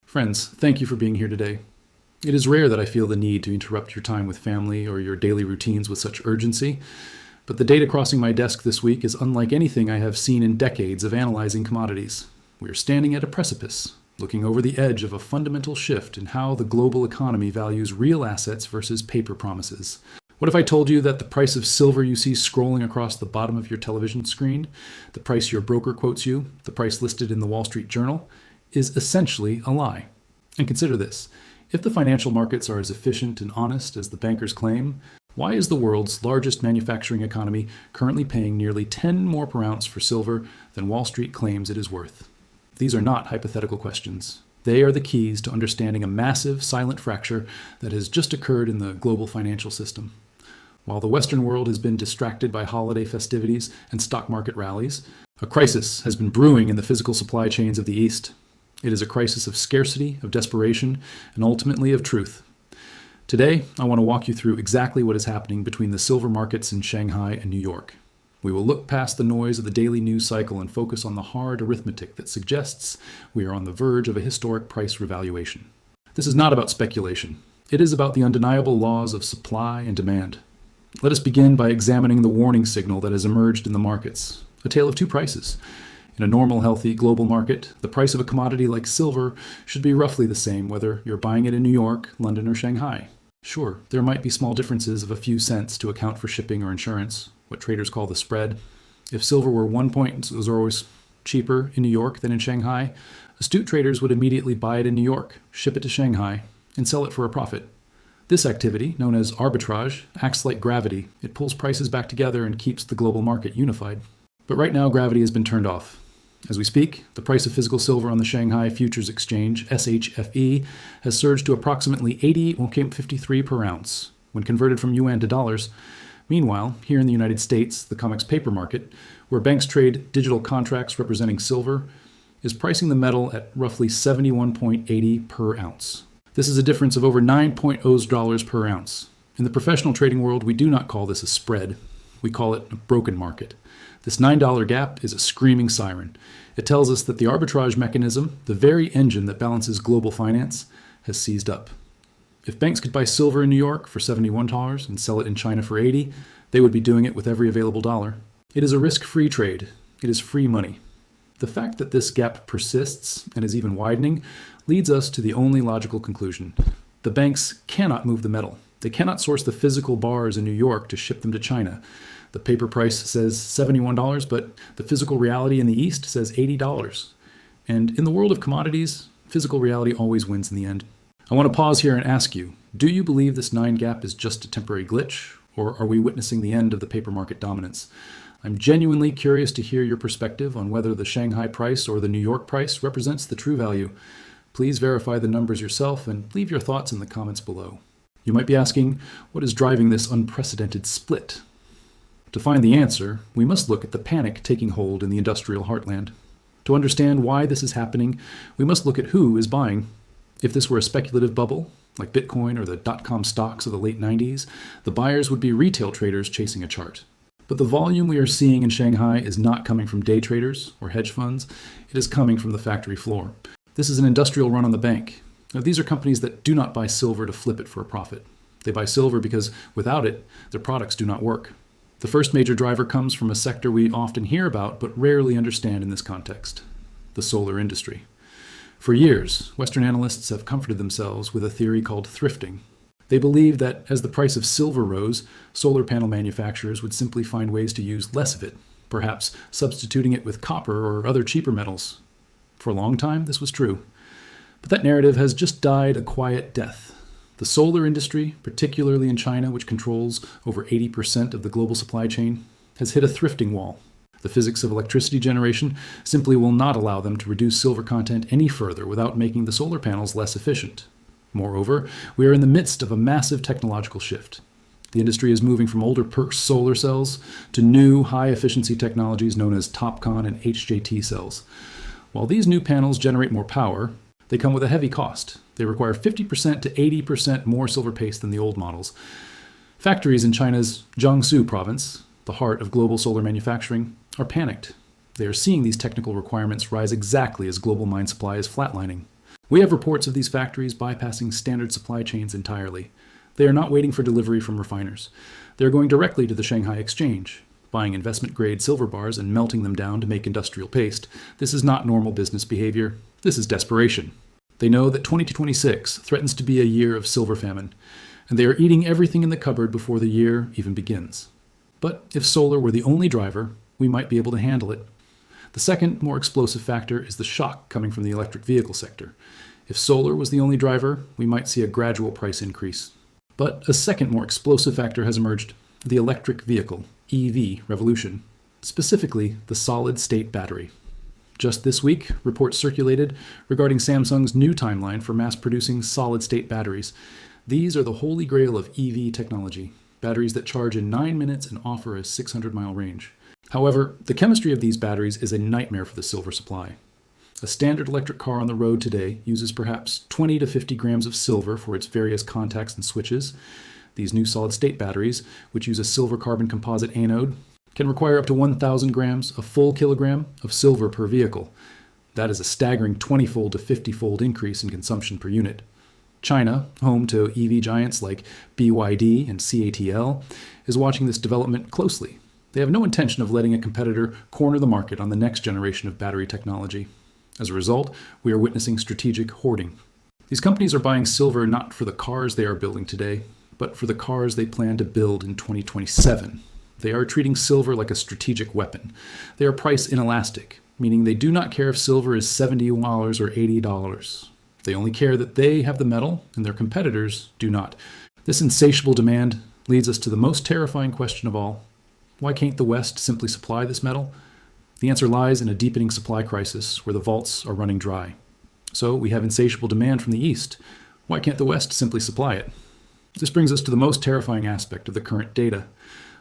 Friends, thank you for being here today. It is rare that I feel the need to interrupt your time with family or your daily routines with such urgency, but the data crossing my desk this week is unlike anything I have seen in decades of analyzing commodities. We are standing at a precipice, looking over the edge of a fundamental shift in how the global economy values real assets versus paper promises. What if I told you that the price of silver you see scrolling across the bottom of your television screen, the price your broker quotes you, the price listed in the Wall Street Journal, is essentially a lie? And consider this. If the financial markets are as efficient and honest as the bankers claim, why is the world's largest manufacturing economy currently paying nearly 10 more per ounce for silver than Wall Street claims it is worth? These are not hypothetical questions. They are the keys to understanding a massive silent fracture that has just occurred in the global financial system. While the Western world has been distracted by holiday festivities and stock market rallies, a crisis has been brewing in the physical supply chains of the East. It is a crisis of scarcity, of desperation, and ultimately of truth. Today, I want to walk you through exactly what is happening between the silver markets in Shanghai and New York. We will look past the noise of the daily news cycle and focus on the hard arithmetic that suggests we are on the verge of a historic price revaluation. This is not about speculation. It is about the undeniable laws of supply and demand. Let us begin by examining the warning signal that has emerged in the markets, a tale of two prices. In a normal, healthy global market, the price of a commodity like silver should be roughly the same whether you're buying it in New York, London, or Shanghai. Sure, there might be small differences of a few cents to account for shipping or insurance, what traders call the spread. If silver were 1 point, it was always cheaper in New York than in Shanghai, astute traders would immediately buy it in New York, ship it to Shanghai, and sell it for a profit. This activity, known as arbitrage, acts like gravity. It pulls prices back together and keeps the global market unified. But right now, gravity has been turned off. As we speak, the price of physical silver on the Shanghai Futures Exchange, SHFE, has surged to approximately 80.53 per ounce, when converted from yuan to dollars. Meanwhile, here in the United States, the COMEX paper market, where banks trade digital contracts representing silver, is pricing the metal at roughly 71.80 per ounce. This is a difference of over $9.0 per ounce. In the professional trading world, we do not call this a spread. We call it a broken market. This $9 gap is a screaming siren. It tells us that the arbitrage mechanism, the very engine that balances global finance, has seized up. If banks could buy silver in New York for $71 and sell it in China for $80, they would be doing it with every available dollar. It is a risk-free trade. It is free money. The fact that this gap persists and is even widening leads us to the only logical conclusion. The banks cannot move the metal. They cannot source the physical bars in New York to ship them to China. The paper price says $71, but the physical reality in the East says $80. And in the world of commodities, physical reality always wins in the end. I want to pause here and ask you, do you believe this 9 gap is just a temporary glitch, or are we witnessing the end of the paper market dominance? I'm genuinely curious to hear your perspective on whether the Shanghai price or the New York price represents the true value. Please verify the numbers yourself and leave your thoughts in the comments below. You might be asking, what is driving this unprecedented split? To find the answer, we must look at the panic taking hold in the industrial heartland. To understand why this is happening, we must look at who is buying. If this were a speculative bubble, like Bitcoin or the dot-com stocks of the late 90s, the buyers would be retail traders chasing a chart. But the volume we are seeing in Shanghai is not coming from day traders or hedge funds. It is coming from the factory floor. This is an industrial run on the bank. Now, these are companies that do not buy silver to flip it for a profit. They buy silver because without it, their products do not work. The first major driver comes from a sector we often hear about but rarely understand in this context: the solar industry. For years, Western analysts have comforted themselves with a theory called thrifting. They believe that as the price of silver rose, solar panel manufacturers would simply find ways to use less of it, perhaps substituting it with copper or other cheaper metals. For a long time, this was true. But that narrative has just died a quiet death. The solar industry, particularly in China, which controls over 80% of the global supply chain, has hit a thrifting wall. The physics of electricity generation simply will not allow them to reduce silver content any further without making the solar panels less efficient. Moreover, we are in the midst of a massive technological shift. The industry is moving from older PERC solar cells to new high-efficiency technologies known as TOPCon and HJT cells. While these new panels generate more power, they come with a heavy cost. They require 50% to 80% more silver paste than the old models. Factories in China's Jiangsu province, the heart of global solar manufacturing, are panicked. They are seeing these technical requirements rise exactly as global mine supply is flatlining. We have reports of these factories bypassing standard supply chains entirely. They are not waiting for delivery from refiners. They are going directly to the Shanghai exchange, buying investment-grade silver bars and melting them down to make industrial paste. This is not normal business behavior. This is desperation. They know that 2026 threatens to be a year of silver famine, and they are eating everything in the cupboard before the year even begins. But if solar were the only driver, we might be able to handle it. The second, more explosive factor is the shock coming from the electric vehicle sector. If solar was the only driver, we might see a gradual price increase. But a second, more explosive factor has emerged: the electric vehicle, EV, revolution, specifically the solid-state battery. Just this week, reports circulated regarding Samsung's new timeline for mass-producing solid-state batteries. These are the holy grail of EV technology, batteries that charge in 9 minutes and offer a 600-mile range. However, the chemistry of these batteries is a nightmare for the silver supply. A standard electric car on the road today uses perhaps 20 to 50 grams of silver for its various contacts and switches. These new solid-state batteries, which use a silver carbon composite anode, can require up to 1,000 grams, a full kilogram, of silver per vehicle. That is a staggering 20-fold to 50-fold increase in consumption per unit. China, home to EV giants like BYD and CATL, is watching this development closely. They have no intention of letting a competitor corner the market on the next generation of battery technology. As a result, we are witnessing strategic hoarding. These companies are buying silver not for the cars they are building today, but for the cars they plan to build in 2027. They are treating silver like a strategic weapon. They are price inelastic, meaning they do not care if silver is $70 or $80. They only care that they have the metal and their competitors do not. This insatiable demand leads us to the most terrifying question of all. Why can't the West simply supply this metal? The answer lies in a deepening supply crisis where the vaults are running dry. So we have insatiable demand from the East. Why can't the West simply supply it? This brings us to the most terrifying aspect of the current data.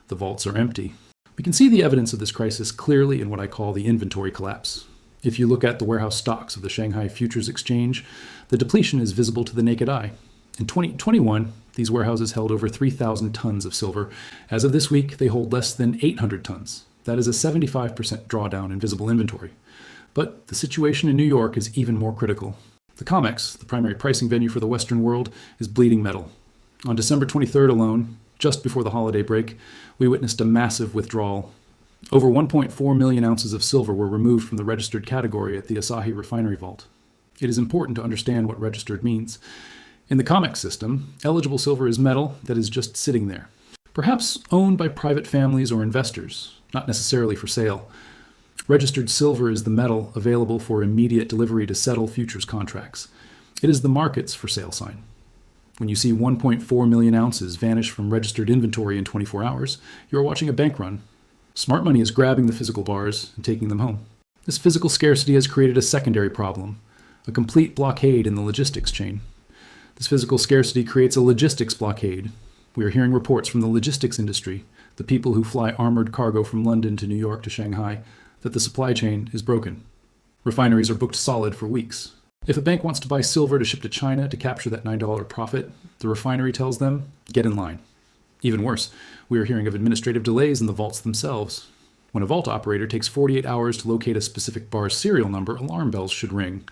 The vaults are empty. We can see the evidence of this crisis clearly in what I call the inventory collapse. If you look at the warehouse stocks of the Shanghai Futures Exchange, the depletion is visible to the naked eye. In 2021, these warehouses held over 3,000 tons of silver. As of this week, they hold less than 800 tons. That is a 75% drawdown in visible inventory. But the situation in New York is even more critical. The COMEX, the primary pricing venue for the Western world, is bleeding metal. On December 23rd alone, just before the holiday break, we witnessed a massive withdrawal. Over 1.4 million ounces of silver were removed from the registered category at the Asahi refinery vault. It is important to understand what registered means. In the COMEX system, eligible silver is metal that is just sitting there, perhaps owned by private families or investors, not necessarily for sale. Registered silver is the metal available for immediate delivery to settle futures contracts. It is the market's for sale sign. When you see 1.4 million ounces vanish from registered inventory in 24 hours, you are watching a bank run. Smart money is grabbing the physical bars and taking them home. This physical scarcity has created a secondary problem, a complete blockade in the logistics chain. This physical scarcity creates a logistics blockade. We are hearing reports from the logistics industry, the people who fly armored cargo from London to New York to Shanghai, that the supply chain is broken. Refineries are booked solid for weeks. If a bank wants to buy silver to ship to China to capture that $9 profit, the refinery tells them, get in line. Even worse, we are hearing of administrative delays in the vaults themselves. When a vault operator takes 48 hours to locate a specific bar's serial number, alarm bells should ring.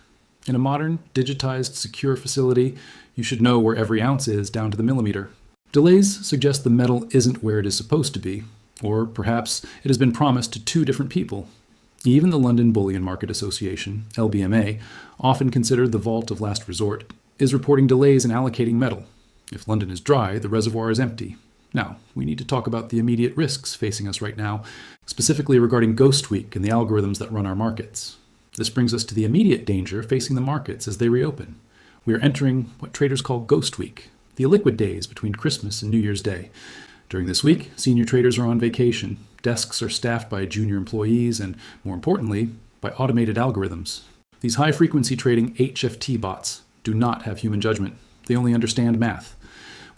In a modern, digitized, secure facility, you should know where every ounce is down to the millimeter. Delays suggest the metal isn't where it is supposed to be, or perhaps it has been promised to two different people. Even the London Bullion Market Association, LBMA, often considered the vault of last resort, is reporting delays in allocating metal. If London is dry, the reservoir is empty. Now, we need to talk about the immediate risks facing us right now, specifically regarding Ghost Week and the algorithms that run our markets. This brings us to the immediate danger facing the markets as they reopen. We are entering what traders call Ghost Week, the illiquid days between Christmas and New Year's Day. During this week, senior traders are on vacation. Desks are staffed by junior employees and, more importantly, by automated algorithms. These high-frequency trading HFT bots do not have human judgment. They only understand math.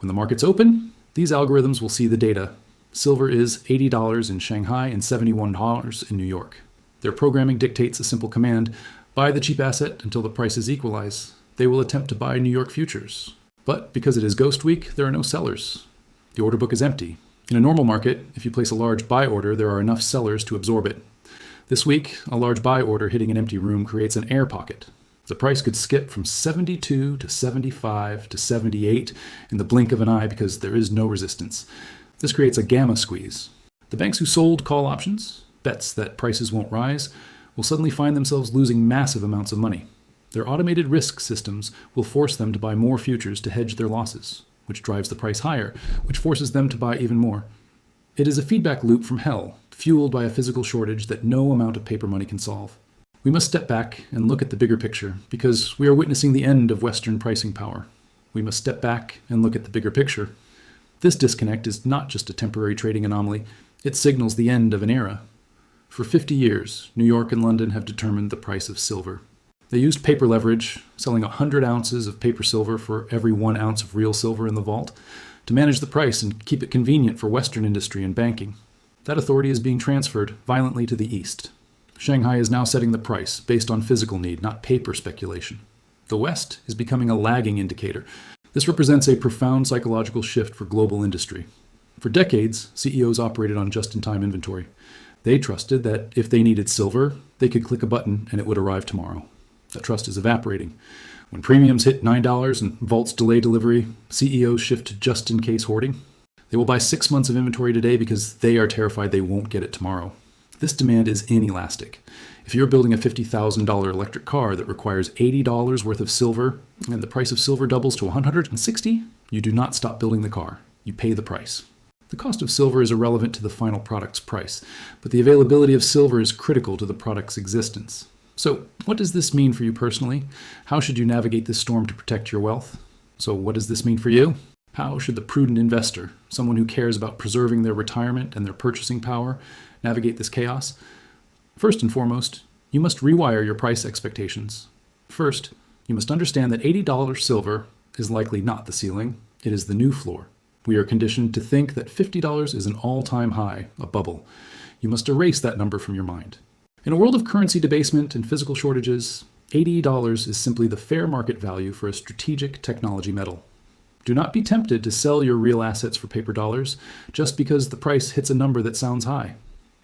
When the markets open, these algorithms will see the data. Silver is $80 in Shanghai and $71 in New York. Their programming dictates a simple command: buy the cheap asset until the prices equalize. They will attempt to buy New York futures. But because it is Ghost Week, there are no sellers. The order book is empty. In a normal market, if you place a large buy order, there are enough sellers to absorb it. This week, a large buy order hitting an empty room creates an air pocket. The price could skip from 72 to 75 to 78 in the blink of an eye because there is no resistance. This creates a gamma squeeze. The banks who sold call options, bets that prices won't rise, will suddenly find themselves losing massive amounts of money. Their automated risk systems will force them to buy more futures to hedge their losses, which drives the price higher, which forces them to buy even more. It is a feedback loop from hell, fueled by a physical shortage that no amount of paper money can solve. We must step back and look at the bigger picture, because we are witnessing the end of Western pricing power. We must step back and look at the bigger picture. This disconnect is not just a temporary trading anomaly, it signals the end of an era. For 50 years, New York and London have determined the price of silver. They used paper leverage, selling 100 ounces of paper silver for every 1 ounce of real silver in the vault, to manage the price and keep it convenient for Western industry and banking. That authority is being transferred violently to the East. Shanghai is now setting the price based on physical need, not paper speculation. The West is becoming a lagging indicator. This represents a profound psychological shift for global industry. For decades, CEOs operated on just-in-time inventory. They trusted that if they needed silver, they could click a button and it would arrive tomorrow. That trust is evaporating. When premiums hit $9 and vaults delay delivery, CEOs shift to just-in-case hoarding. They will buy 6 months of inventory today because they are terrified they won't get it tomorrow. This demand is inelastic. If you're building a $50,000 electric car that requires $80 worth of silver and the price of silver doubles to $160, you do not stop building the car. You pay the price. The cost of silver is irrelevant to the final product's price, but the availability of silver is critical to the product's existence. So, what does this mean for you personally? How should you navigate this storm to protect your wealth? So, what does this mean for you? How should the prudent investor, someone who cares about preserving their retirement and their purchasing power, navigate this chaos? First and foremost, you must rewire your price expectations. First, you must understand that $80 silver is likely not the ceiling, it is the new floor. We are conditioned to think that $50 is an all-time high, a bubble. You must erase that number from your mind. In a world of currency debasement and physical shortages, $80 is simply the fair market value for a strategic technology metal. Do not be tempted to sell your real assets for paper dollars just because the price hits a number that sounds high.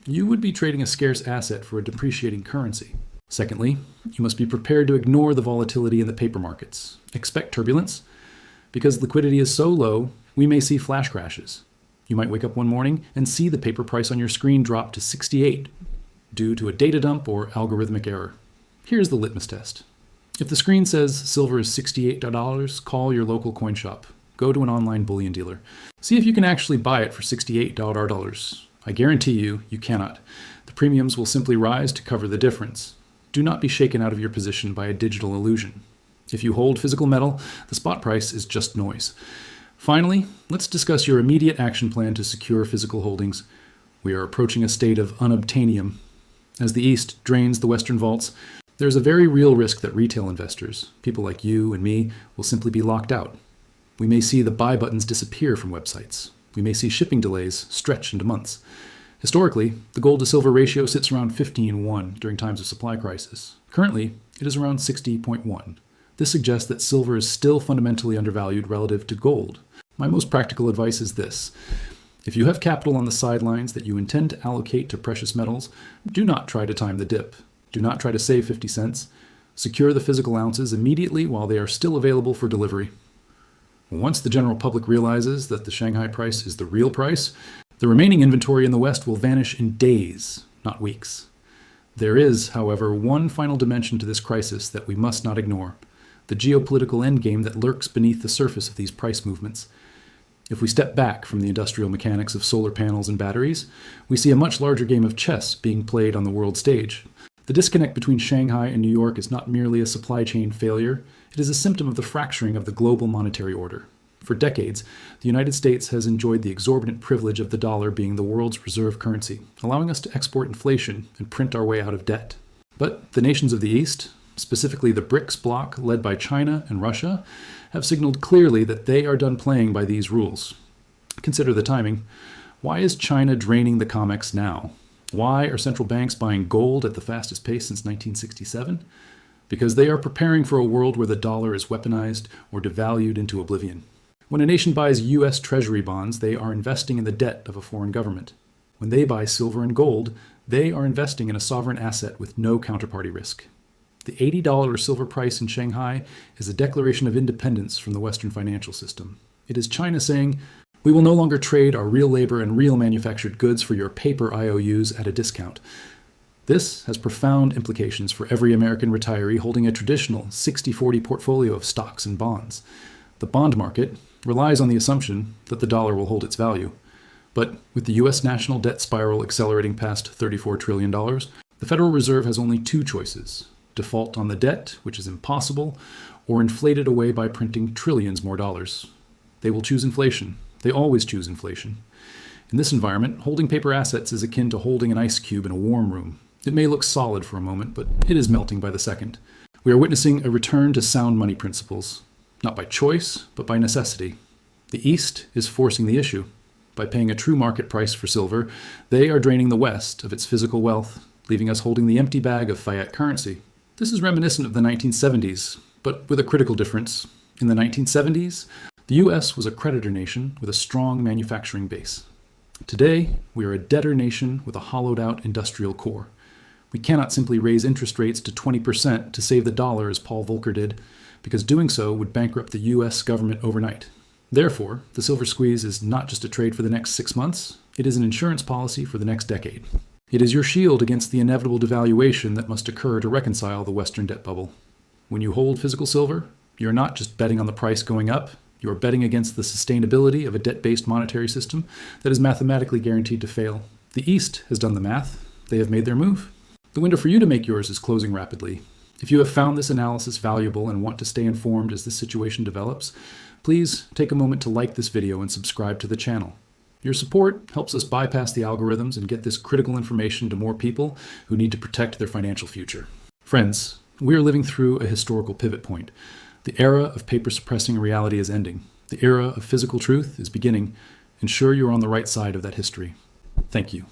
You would be trading a scarce asset for a depreciating currency. Secondly, you must be prepared to ignore the volatility in the paper markets. Expect turbulence. Because liquidity is so low, we may see flash crashes. You might wake up one morning and see the paper price on your screen drop to 68 due to a data dump or algorithmic error. Here's the litmus test. If the screen says silver is $68, call your local coin shop. Go to an online bullion dealer. See if you can actually buy it for $68. I guarantee you cannot. The premiums will simply rise to cover the difference. Do not be shaken out of your position by a digital illusion. If you hold physical metal, the spot price is just noise. Finally, let's discuss your immediate action plan to secure physical holdings. We are approaching a state of unobtainium. As the East drains the Western vaults, there's a very real risk that retail investors, people like you and me, will simply be locked out. We may see the buy buttons disappear from websites. We may see shipping delays stretch into months. Historically, the gold to silver ratio sits around 15:1 during times of supply crisis. Currently, it is around 60.1. This suggests that silver is still fundamentally undervalued relative to gold. My most practical advice is this. If you have capital on the sidelines that you intend to allocate to precious metals, do not try to time the dip. Do not try to save 50 cents. Secure the physical ounces immediately while they are still available for delivery. Once the general public realizes that the Shanghai price is the real price, the remaining inventory in the West will vanish in days, not weeks. There is, however, one final dimension to this crisis that we must not ignore: the geopolitical endgame that lurks beneath the surface of these price movements. If we step back from the industrial mechanics of solar panels and batteries, we see a much larger game of chess being played on the world stage. The disconnect between Shanghai and New York is not merely a supply chain failure, it is a symptom of the fracturing of the global monetary order. For decades, the United States has enjoyed the exorbitant privilege of the dollar being the world's reserve currency, allowing us to export inflation and print our way out of debt. But the nations of the East, specifically the BRICS bloc led by China and Russia, have signaled clearly that they are done playing by these rules. Consider the timing. Why is China draining the COMEX now? Why are central banks buying gold at the fastest pace since 1967? Because they are preparing for a world where the dollar is weaponized or devalued into oblivion. When a nation buys U.S. Treasury bonds, they are investing in the debt of a foreign government. When they buy silver and gold, they are investing in a sovereign asset with no counterparty risk. The $80 silver price in Shanghai is a declaration of independence from the Western financial system. It is China saying, "We will no longer trade our real labor and real manufactured goods for your paper IOUs at a discount." This has profound implications for every American retiree holding a traditional 60-40 portfolio of stocks and bonds. The bond market relies on the assumption that the dollar will hold its value. But with the U.S. national debt spiral accelerating past $34 trillion, the Federal Reserve has only two choices: default on the debt, which is impossible, or inflate it away by printing trillions more dollars. They will choose inflation. They always choose inflation. In this environment, holding paper assets is akin to holding an ice cube in a warm room. It may look solid for a moment, but it is melting by the second. We are witnessing a return to sound money principles, not by choice, but by necessity. The East is forcing the issue. By paying a true market price for silver, they are draining the West of its physical wealth, leaving us holding the empty bag of fiat currency. This is reminiscent of the 1970s, but with a critical difference. In the 1970s, the U.S. was a creditor nation with a strong manufacturing base. Today, we are a debtor nation with a hollowed-out industrial core. We cannot simply raise interest rates to 20% to save the dollar as Paul Volcker did, because doing so would bankrupt the U.S. government overnight. Therefore, the silver squeeze is not just a trade for the next 6 months, it is an insurance policy for the next decade. It is your shield against the inevitable devaluation that must occur to reconcile the Western debt bubble. When you hold physical silver, you're not just betting on the price going up, you are betting against the sustainability of a debt-based monetary system that is mathematically guaranteed to fail. The East has done the math. They have made their move. The window for you to make yours is closing rapidly. If you have found this analysis valuable and want to stay informed as this situation develops, please take a moment to like this video and subscribe to the channel. Your support helps us bypass the algorithms and get this critical information to more people who need to protect their financial future. Friends, we are living through a historical pivot point. The era of paper suppressing reality is ending. The era of physical truth is beginning. Ensure you're on the right side of that history. Thank you.